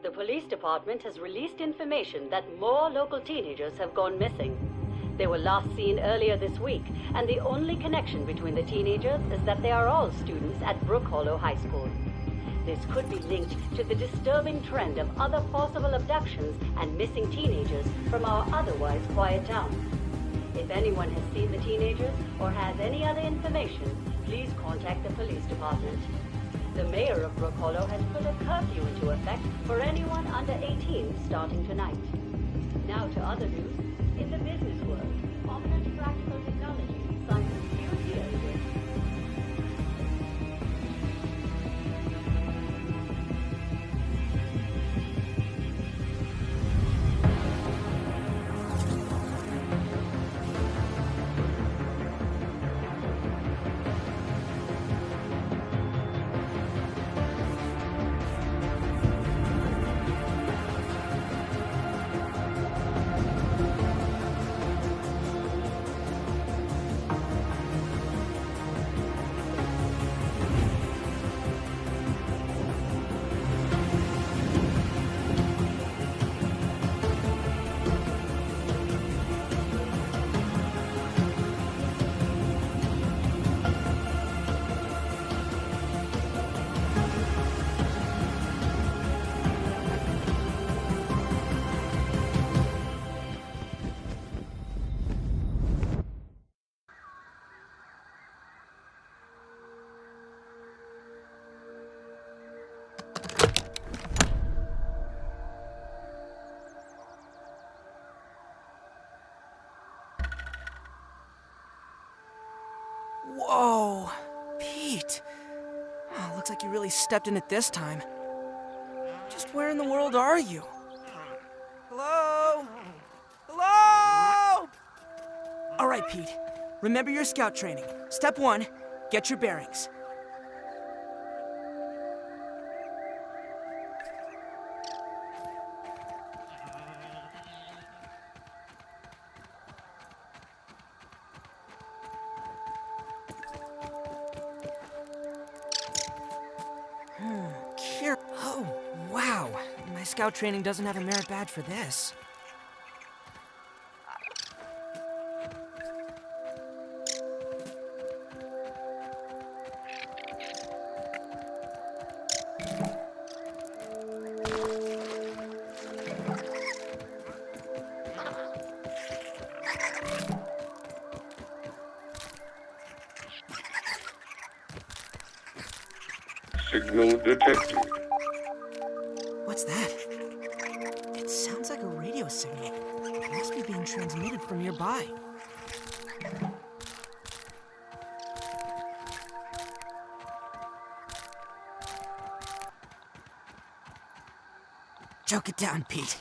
The police department has released information that more local teenagers have gone missing. They were last seen earlier this week, and the only connection between the teenagers is that they are all students at Brook Hollow High School. This could be linked to the disturbing trend of other possible abductions and missing teenagers from our otherwise quiet town. If anyone has seen the teenagers or has any other information, please contact the police department. The mayor of Brook Hollow has put a curfew into effect for anyone under 18 starting tonight. Now to other news. In the business world, Omnet Practical Technology signed a security agreement. Whoa, Pete. Oh, looks like you really stepped in it this time. Just where in the world are you? Hello? Hello? All right, Pete. Remember your scout training. Step 1, get your bearings. Oh, wow. My scout training doesn't have a merit badge for this. Signal detected. What's that? It sounds like a radio signal. It must be being transmitted from nearby. Choke it down, Pete.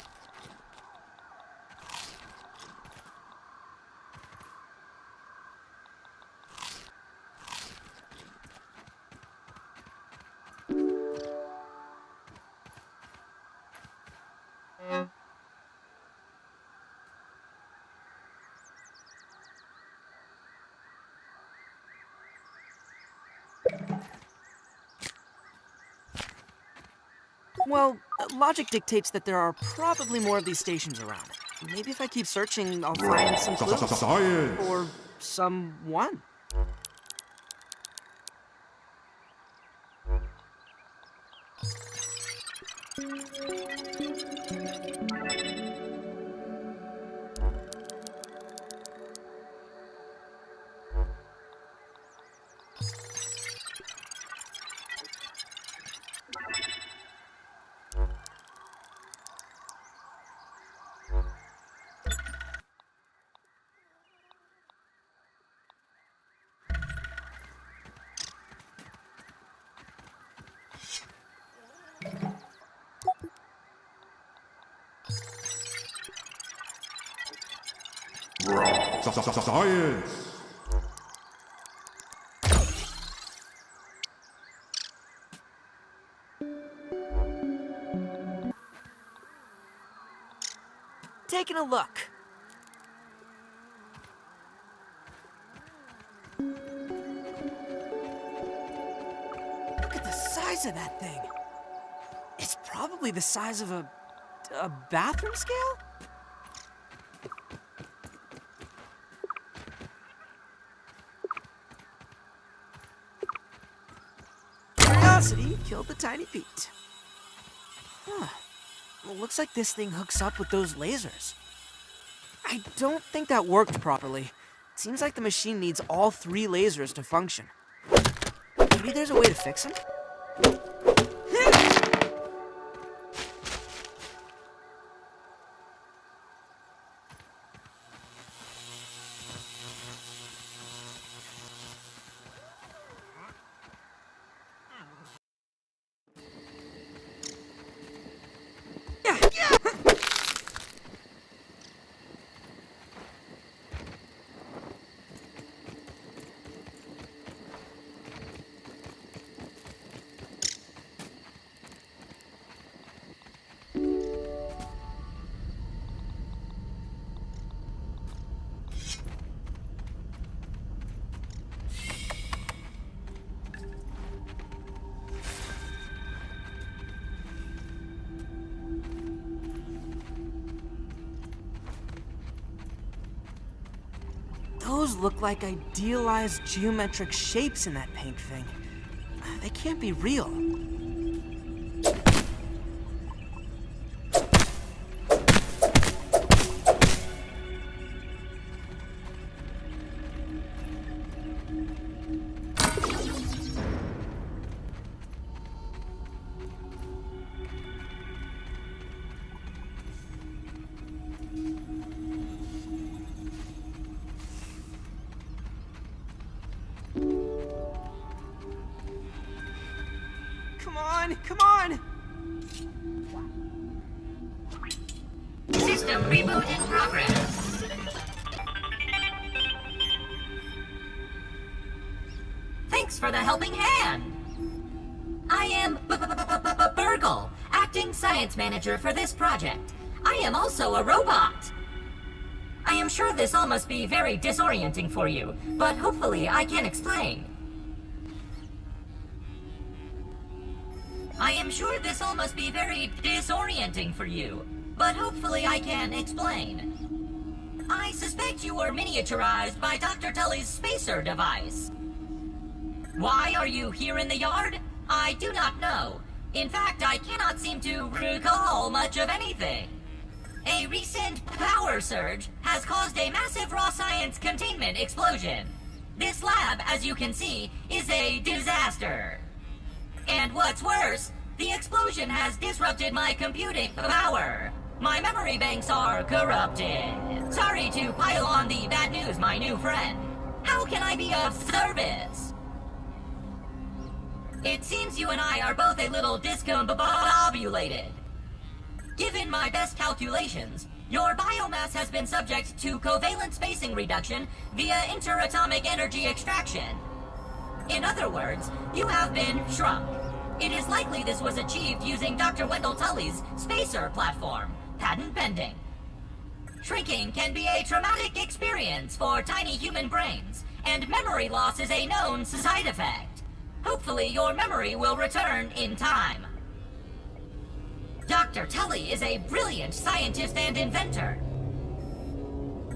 Well, logic dictates that there are probably more of these stations around. Maybe if I keep searching, I'll find some clues. Science! Or someone. Science! Taking a look. Look at the size of that thing. It's probably probably the size of a bathroom scale? Curiosity killed the tiny Pete. Huh. Well, looks like this thing hooks up with those lasers. I don't think that worked properly. Seems like the machine needs all 3 lasers to function. Maybe there's a way to fix them? Those look like idealized geometric shapes in that pink thing. They can't be real. Come on! System reboot in progress. Thanks for the helping hand. I am Burgle, acting science manager for this project. I am also a robot. I am sure this all must be very disorienting for you, but hopefully I can explain. I am sure this all must be very disorienting for you, but hopefully I can explain. I suspect you were miniaturized by Dr. Tully's spacer device. Why are you here in the yard? I do not know. In fact, I cannot seem to recall much of anything. A recent power surge has caused a massive raw science containment explosion. This lab, as you can see, is a disaster. And what's worse, the explosion has disrupted my computing power. My memory banks are corrupted. Sorry to pile on the bad news, my new friend. How can I be of service? It seems you and I are both a little discombobulated. Given my best calculations, your biomass has been subject to covalent spacing reduction via interatomic energy extraction. In other words, you have been shrunk. It is likely this was achieved using Dr. Wendell Tully's spacer platform, patent pending. Shrinking can be a traumatic experience for tiny human brains, and memory loss is a known side effect. Hopefully your memory will return in time. Dr. Tully is a brilliant scientist and inventor.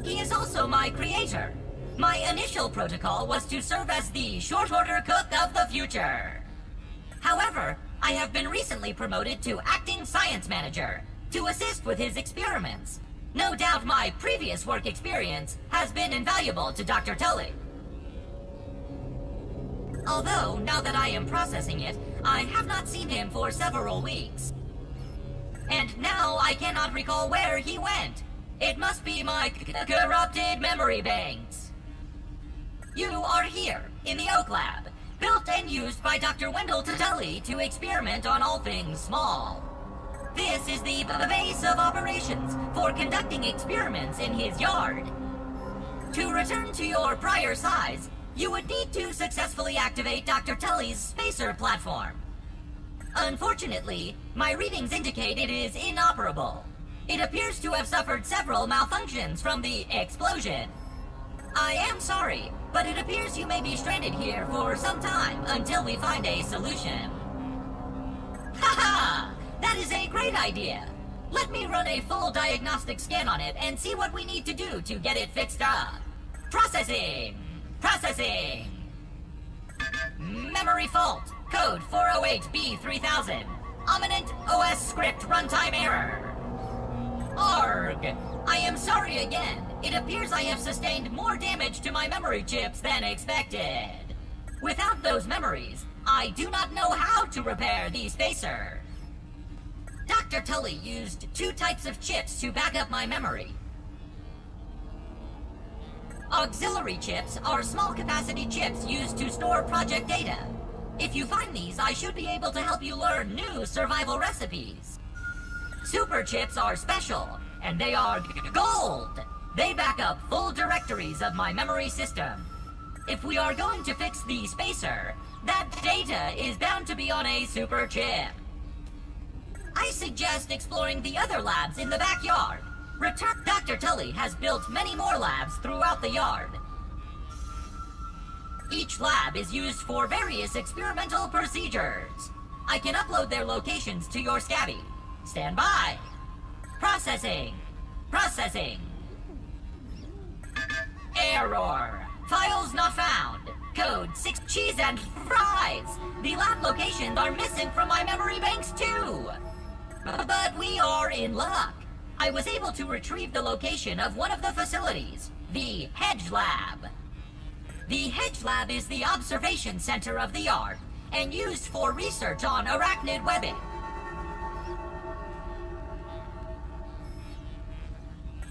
He is also my creator. My initial protocol was to serve as the short-order cook of the future. However, I have been recently promoted to acting science manager to assist with his experiments. No doubt my previous work experience has been invaluable to Dr. Tully. Although, now that I am processing it, I have not seen him for several weeks. And now I cannot recall where he went. It must be my corrupted memory banks. You are here, in the Oak Lab, built and used by Dr. Wendell Tully to experiment on all things small. This is the base of operations for conducting experiments in his yard. To return to your prior size, you would need to successfully activate Dr. Tully's spacer platform. Unfortunately, my readings indicate it is inoperable. It appears to have suffered several malfunctions from the explosion. I am sorry, but it appears you may be stranded here for some time until we find a solution. Haha! That is a great idea. Let me run a full diagnostic scan on it and see what we need to do to get it fixed up. Processing! Processing! Memory fault. Code 408B3000. Ominent OS script runtime error. Arg! I am sorry again. It appears I have sustained more damage to my memory chips than expected. Without those memories, I do not know how to repair the spacer. Dr. Tully used 2 types of chips to back up my memory. Auxiliary chips are small capacity chips used to store project data. If you find these, I should be able to help you learn new survival recipes. Super chips are special, and they are gold. They back up full directories of my memory system. If we are going to fix the spacer, that data is bound to be on a super chip. I suggest exploring the other labs in the backyard. Dr. Tully has built many more labs throughout the yard. Each lab is used for various experimental procedures. I can upload their locations to your Scabby. Stand by. Processing. Processing. Error. Files not found. Code 6 cheese and fries. The lab locations are missing from my memory banks too. But we are in luck. I was able to retrieve the location of one of the facilities, the Hedge Lab. The Hedge Lab is the observation center of the yard and used for research on arachnid webbing.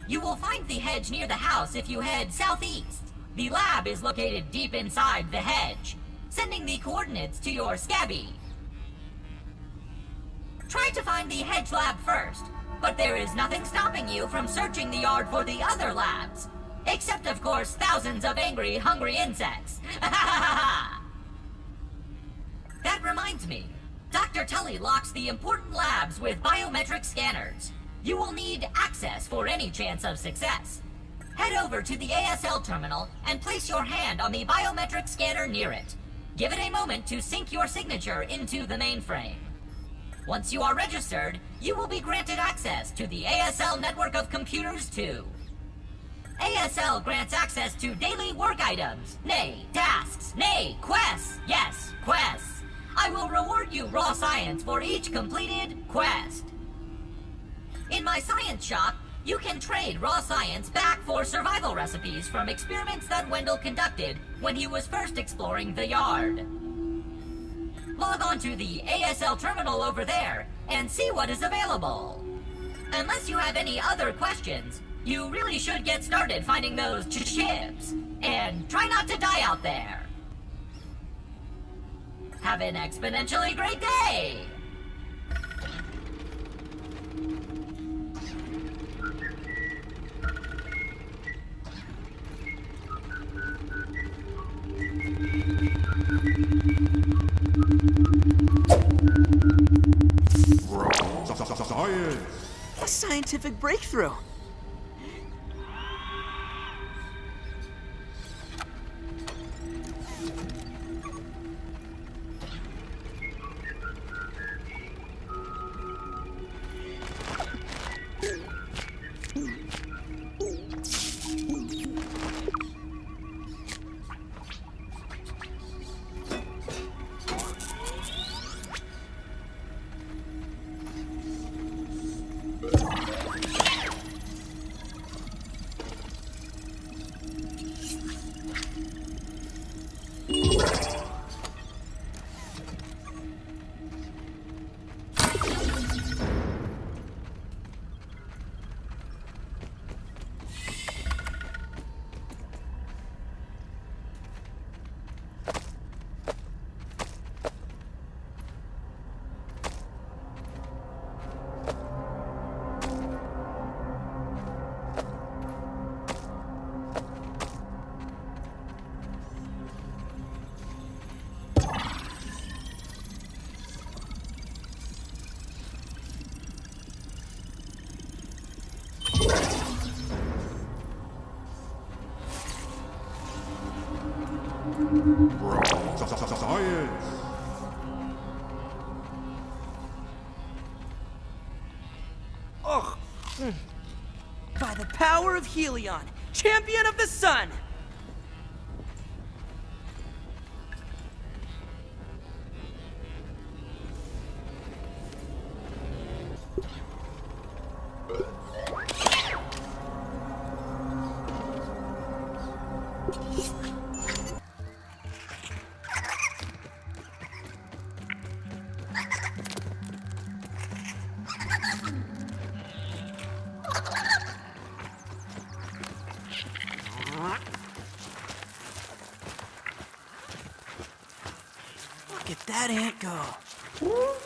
You will find the hedge near the house if you head southeast. The lab is located deep inside the hedge, sending the coordinates to your Scabby. Try to find the Hedge Lab first, but there is nothing stopping you from searching the yard for the other labs. Except, of course, thousands of angry, hungry insects. That reminds me. Dr. Tully locks the important labs with biometric scanners. You will need access for any chance of success. Head over to the ASL terminal and place your hand on the biometric scanner near it. Give it a moment to sync your signature into the mainframe. Once you are registered, you will be granted access to the ASL network of computers too. ASL grants access to daily work items, nay, tasks, nay, quests, yes, quests. I will reward you raw science for each completed quest. In my science shop, you can trade raw science back for survival recipes from experiments that Wendell conducted when he was first exploring the yard. Log on to the ASL terminal over there and see what is available. Unless you have any other questions, you really should get started finding those chips. And try not to die out there. Have an exponentially great day! Science! A scientific breakthrough. Ugh. By the power of Helion, champion of the sun! Look at that ant go.